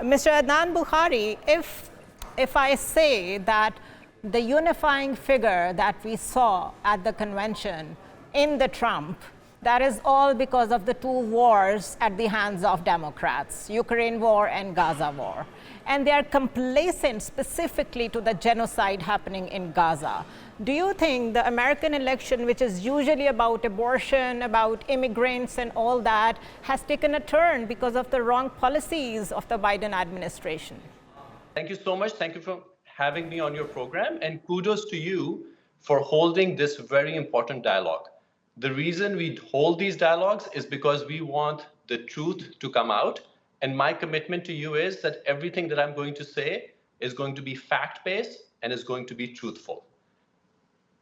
Mr. Adnan Bukhari, if I say that the unifying figure that we saw at the convention in the Trump, that is all because of the two wars at the hands of Democrats, Ukraine war and Gaza war. And they are complacent specifically to the genocide happening in Gaza. Do you think the American election, which is usually about abortion, about immigrants and all that, has taken a turn because of the wrong policies of the Biden administration? Thank you so much. Thank you for having me on your program, and kudos to you for holding this very important dialogue. The reason we hold these dialogues is because we want the truth to come out. And my commitment to you is that everything that I'm going to say is going to be fact-based and is going to be truthful.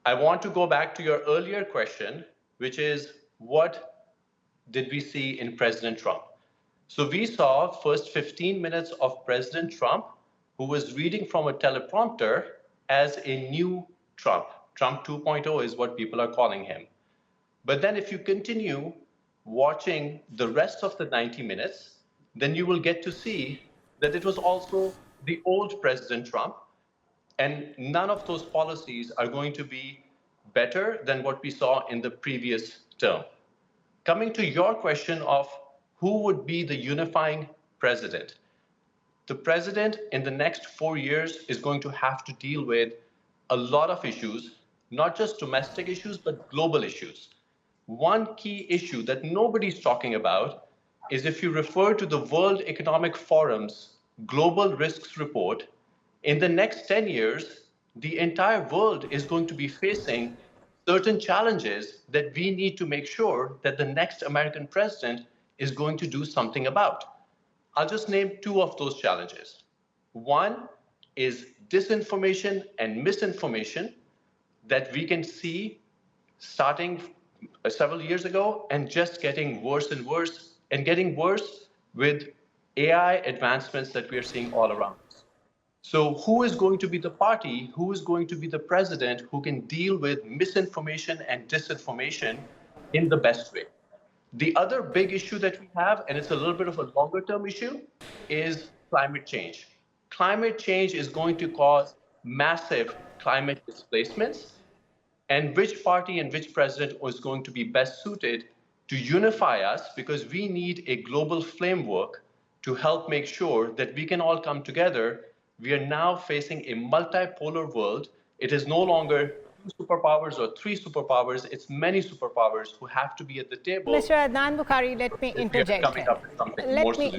I want to go back to your earlier question, which is what did we see in President Trump? So we saw first 15 minutes of President Trump, who was reading from a teleprompter as a new Trump. Trump 2.0 is what people are calling him. But then if you continue watching the rest of the 90 minutes, then you will get to see that it was also the old President Trump, and none of those policies are going to be better than what we saw in the previous term. Coming to your question of who would be the unifying president, the president in the next 4 years is going to have to deal with a lot of issues, not just domestic issues, but global issues. One key issue that nobody's talking about is if you refer to the World Economic Forum's Global Risks Report, in the next 10 years, the entire world is going to be facing certain challenges that we need to make sure that the next American president is going to do something about. I'll just name two of those challenges. One is disinformation and misinformation that we can see starting several years ago and just getting worse and worse, and getting worse with AI advancements that we are seeing all around us. So who is going to be the party, who is going to be the president who can deal with misinformation and disinformation in the best way? The other big issue that we have, and it's a little bit of a longer term issue, is climate change. Climate change is going to cause massive climate displacements, and which party and which president is going to be best suited to unify us, because we need a global framework to help make sure that we can all come together. We are now facing a multipolar world. It is no longer 2 superpowers or 3 superpowers, it's many superpowers who have to be at the table. Mr. Adnan Bukhari, let me interject here.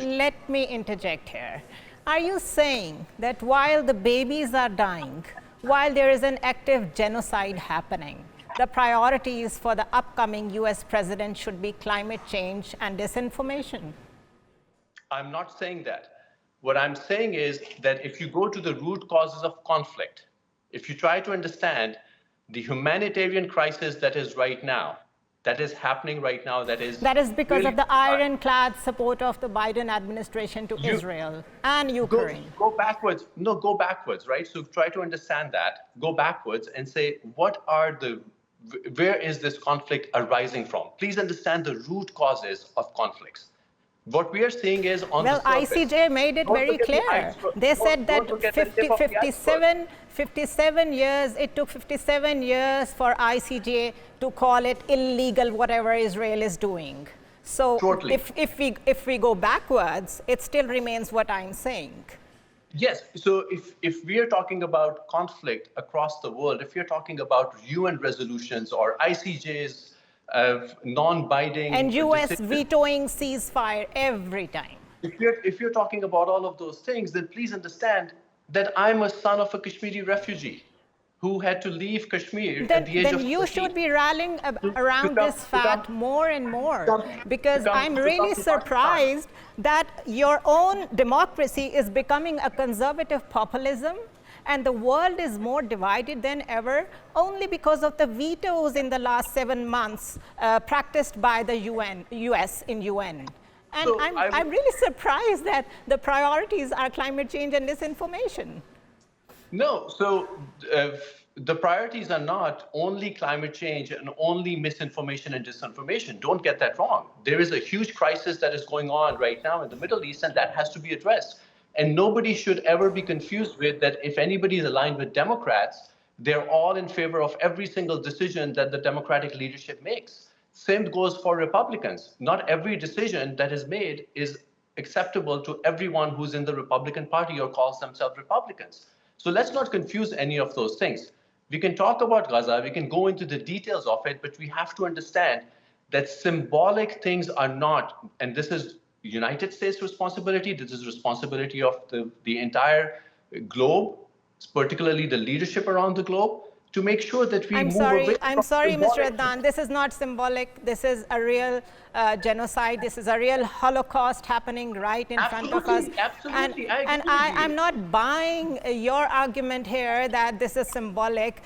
Let me interject here. Are you saying that while the babies are dying, while there is an active genocide happening, the priorities for the upcoming US president should be climate change and disinformation? I'm not saying that. What I'm saying is that if you go to the root causes of conflict, if you try to understand the humanitarian crisis that is right now, that is happening right now, that is because really of the ironclad support of the Biden administration to Israel and Ukraine. Go backwards. No, go backwards, right? So try to understand that. Go backwards and say, where is this conflict arising from? Please understand the root causes of conflicts. What we are seeing is on the surface. ICJ made it very clear. They said that 57 years, it took 57 years for ICJ to call it illegal, whatever Israel is doing. So if we go backwards, it still remains what I'm saying. Yes, so if we are talking about conflict across the world, if you're talking about UN resolutions or ICJ's non-binding... And US vetoing ceasefire every time. If you're talking about all of those things, then please understand that I'm a son of a Kashmiri refugee who had to leave Kashmir at the age of 14. Then you should be rallying around this fact more and more, because I'm really surprised that your own democracy is becoming a conservative populism, and the world is more divided than ever only because of the vetoes in the last 7 months practiced by the US in UN. And so I'm really surprised that the priorities are climate change and disinformation. No, so the priorities are not only climate change and only misinformation and disinformation. Don't get that wrong. There is a huge crisis that is going on right now in the Middle East, and that has to be addressed. And nobody should ever be confused with that if anybody is aligned with Democrats, they're all in favor of every single decision that the Democratic leadership makes. Same goes for Republicans. Not every decision that is made is acceptable to everyone who's in the Republican Party or calls themselves Republicans. So let's not confuse any of those things. We can talk about Gaza, we can go into the details of it, but we have to understand that symbolic things are not, and this is United States responsibility, this is responsibility of the entire globe, particularly the leadership around the globe, to make sure that we move away I'm from sorry, Mr. symbolic Adnan. This is not symbolic. This is a real genocide. This is a real Holocaust happening right in front of us. Absolutely, And I'm not buying your argument here that this is symbolic.